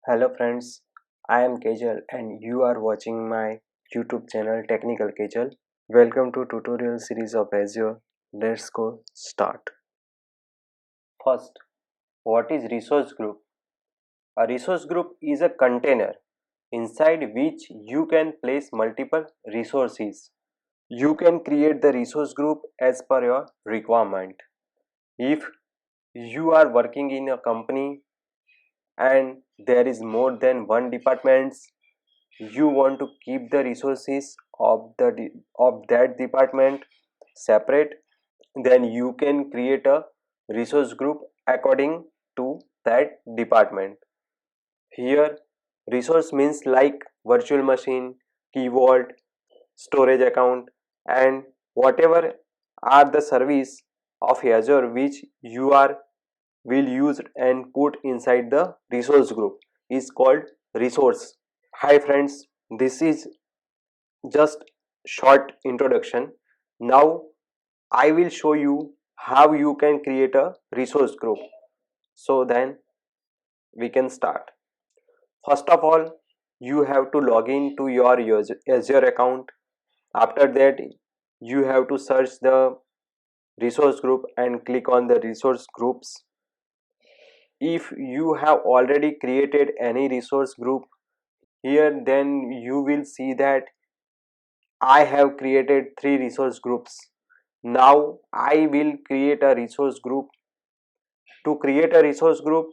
Hello friends, I am Kejal and you are watching my YouTube channel Technical Kejal. Welcome to tutorial series of Azure. Let's go start. First, what is resource group? A resource group is a container inside which you can place multiple resources. You can create the resource group as per your requirement. If you are working in a company and there is more than one departments, you want to keep the resources of that department separate, then you can create a resource group according to that department. Here resource means like virtual machine, key vault, storage account, and whatever are the service of Azure which you are will use and put inside the resource group is called resource. Hi friends, this is just short introduction. Now I will show you how you can create a resource group. So then we can start. First of all, you have to log in to your Azure account. After that, you have to search the resource group and click on the resource groups. If you have already created any resource group here, then you will see that I have created 3 resource groups. Now I will create a resource group. To create a resource group,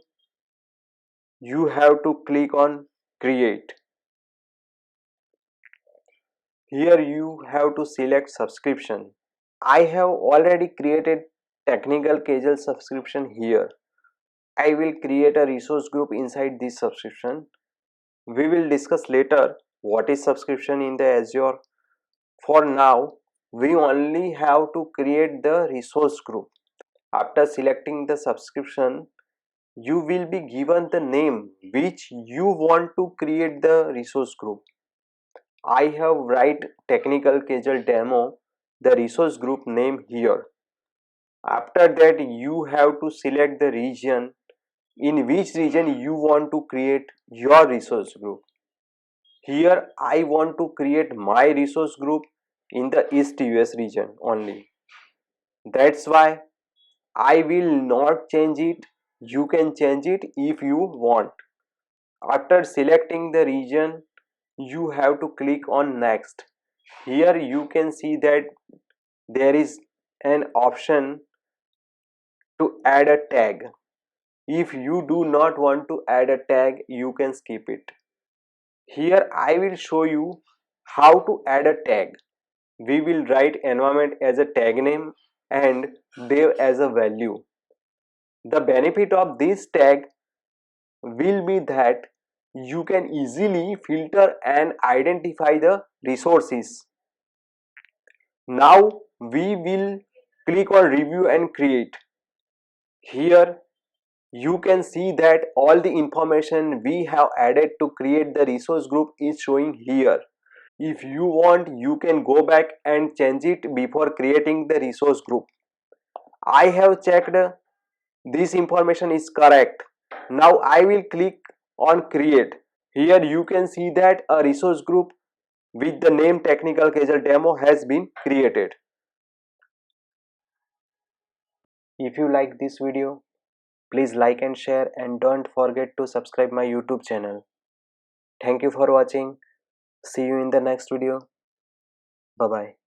you have to click on create. Here you have to select subscription. I have already created technical casual subscription here. I will create a resource group inside this subscription. We will discuss later what is subscription in the Azure. For now, we only have to create the resource group. After selecting the subscription, you will be given the name which you want to create the resource group. I have write technical casual demo, the resource group name here. After that, you have to select the region in which region you want to create your resource group. Here I want to create my resource group in the East US region only. That's why I will not change it. You can change it if you want. After selecting the region, you have to click on next. Here you can see that there is an option to add a tag. If you do not want to add a tag, you can skip it. Here I will show you how to add a tag. We will write environment as a tag name and dev as a value. The benefit of this tag will be that you can easily filter and identify the resources. Now we will click on review and create. Here you can see that all the information we have added to create the resource group is showing here. If you want, you can go back and change it before creating the resource group. I have checked this information is correct. Now I will click on create. Here you can see that a resource group with the name technical casual demo has been created. If you like this video, please like and share and don't forget to subscribe my YouTube channel. Thank you for watching. See you in the next video. Bye bye.